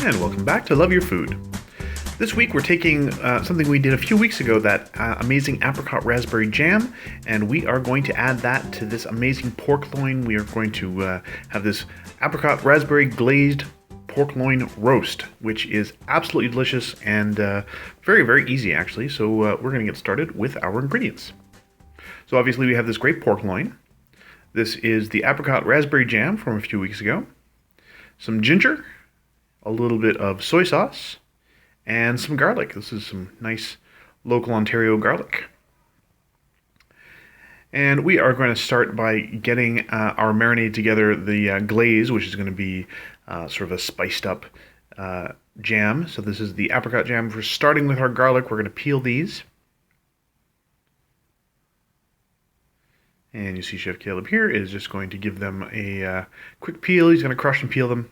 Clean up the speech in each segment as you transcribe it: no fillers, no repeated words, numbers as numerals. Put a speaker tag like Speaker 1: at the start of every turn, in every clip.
Speaker 1: And welcome back to Love Your Food. This week we're taking something we did a few weeks ago, that amazing apricot-raspberry jam, and we are going to add that to this amazing pork loin. We are going to have this apricot-raspberry glazed pork loin roast, which is absolutely delicious and very, very easy actually. So we're going to get started with our ingredients. So obviously we have this great pork loin. This is the apricot-raspberry jam from a few weeks ago. Some ginger, a little bit of soy sauce, and some garlic. This is some nice local Ontario garlic. And we are going to start by getting our marinade together, the glaze, which is going to be sort of a spiced up jam. So this is the apricot jam. We're starting with our garlic. We're going to peel these. And you see Chef Caleb here is just going to give them a quick peel. He's going to crush and peel them.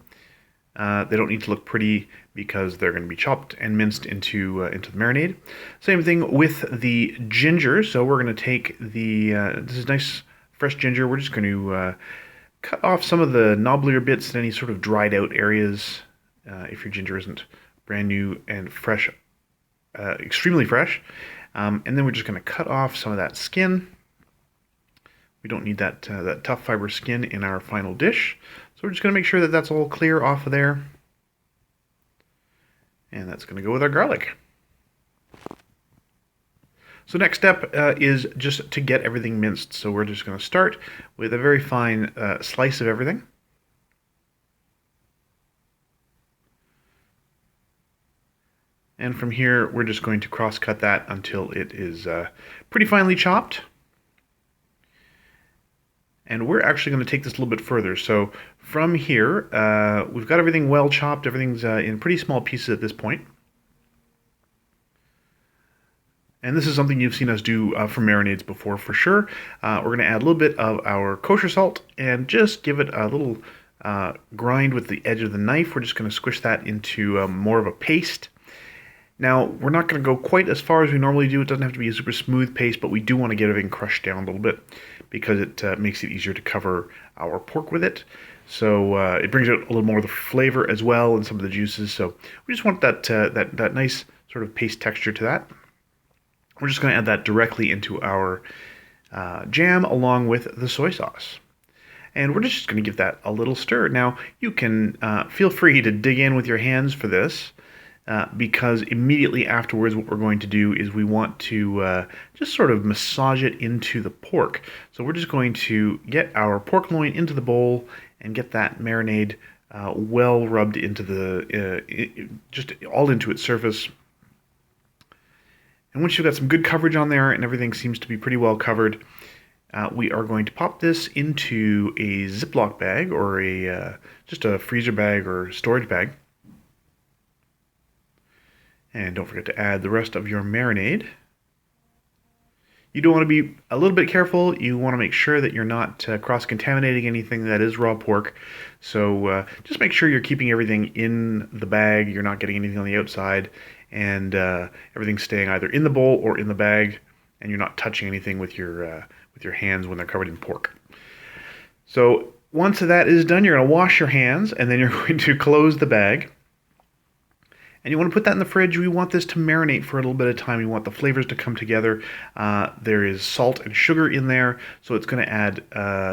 Speaker 1: They don't need to look pretty because they're going to be chopped and minced into the marinade. Same thing with the ginger. So we're going to take the this is nice fresh ginger. We're just going to cut off some of the knobblier bits and any sort of dried out areas. If your ginger isn't brand new and fresh, extremely fresh, and then we're just going to cut off some of that skin. We don't need that that tough fiber skin in our final dish. So we're just going to make sure that that's all clear off of there. And that's going to go with our garlic. So next step is just to get everything minced. So we're just going to start with a very fine slice of everything. And from here, we're just going to cross-cut that until it is pretty finely chopped. And we're actually going to take this a little bit further. So from here, we've got everything well chopped. Everything's in pretty small pieces at this point. And this is something you've seen us do for marinades before for sure. We're going to add a little bit of our kosher salt and just give it a little grind with the edge of the knife. We're just going to squish that into more of a paste. Now, we're not going to go quite as far as we normally do. It doesn't have to be a super smooth paste, but we do want to get everything crushed down a little bit because it makes it easier to cover our pork with it. So it brings out a little more of the flavor as well and some of the juices. So we just want that nice sort of paste texture to that. We're just going to add that directly into our jam along with the soy sauce. And we're just going to give that a little stir. Now, you can feel free to dig in with your hands for this. Because immediately afterwards what we're going to do is we want to just sort of massage it into the pork. So we're just going to get our pork loin into the bowl and get that marinade well rubbed into the, just all into its surface. And once you've got some good coverage on there and everything seems to be pretty well covered, we are going to pop this into a Ziploc bag or just a freezer bag or storage bag. And don't forget to add the rest of your marinade. You do want to be a little bit careful. You want to make sure that you're not cross-contaminating anything that is raw pork. So just make sure you're keeping everything in the bag. You're not getting anything on the outside. And everything's staying either in the bowl or in the bag. And you're not touching anything with your hands when they're covered in pork. So once that is done, you're going to wash your hands. And then you're going to close the bag. And you want to put that in the fridge. We want this to marinate for a little bit of time. You want the flavors to come together. There is salt and sugar in there, so it's going to add.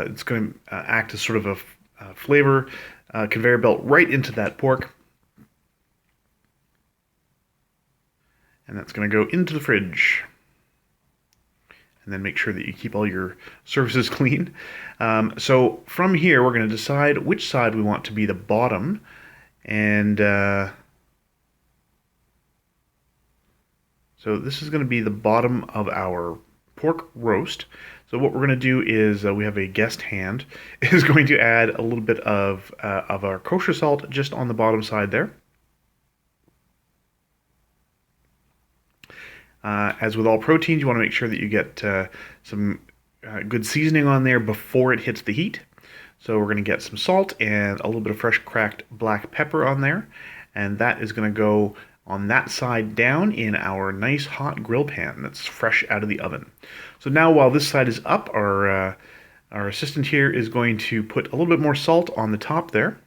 Speaker 1: It's going to act as sort of a flavor conveyor belt right into that pork, and that's going to go into the fridge. And then make sure that you keep all your surfaces clean. So from here, we're going to decide which side we want to be the bottom, and. So this is going to be the bottom of our pork roast. So what we're going to do is we have a guest hand is going to add a little bit of our kosher salt just on the bottom side there. As with all proteins, you want to make sure that you get some good seasoning on there before it hits the heat. So we're going to get some salt and a little bit of fresh cracked black pepper on there. And that is going to go on that side down in our nice hot grill pan that's fresh out of the oven. So now while this side is up, our assistant here is going to put a little bit more salt on the top there.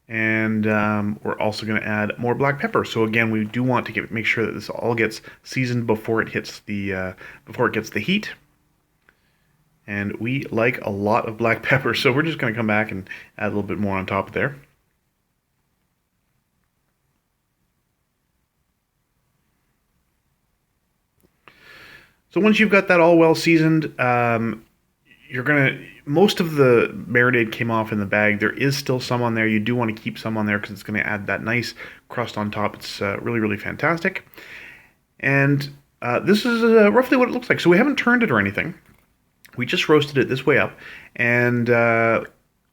Speaker 1: And we're also going to add more black pepper. So again, we do want to make sure that this all gets seasoned before it hits the gets the heat. And we like a lot of black pepper, so we're just going to come back and add a little bit more on top there. So once you've got that all well seasoned, most of the marinade came off in the bag. There is still some on there. You do want to keep some on there because it's going to add that nice crust on top. It's really, really fantastic. And this is roughly what it looks like. So we haven't turned it or anything. We just roasted it this way up. And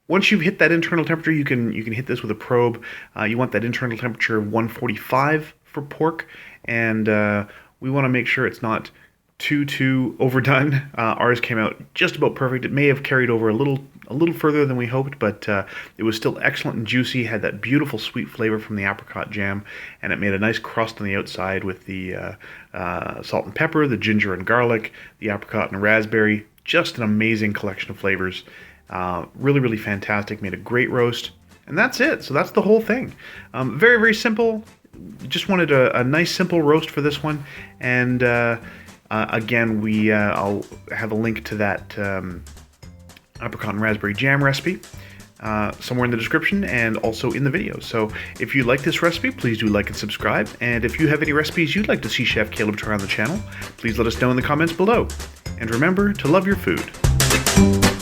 Speaker 1: once you've hit that internal temperature, you can hit this with a probe. You want that internal temperature of 145 for pork. And we want to make sure it's not too overdone. Ours came out just about perfect. It may have carried over a little further than we hoped, but it was still excellent and juicy. Had that beautiful sweet flavor from the apricot jam, and it made a nice crust on the outside with the salt and pepper, the ginger and garlic, the apricot and raspberry. Just an amazing collection of flavors. Really, really fantastic. Made a great roast, and that's it. So that's the whole thing. Very, very simple. Just wanted a nice simple roast for this one, and again, I'll have a link to that apricot and raspberry jam recipe somewhere in the description and also in the video. So if you like this recipe, please do like and subscribe. And if you have any recipes you'd like to see Chef Caleb try on the channel, please let us know in the comments below. And remember to love your food.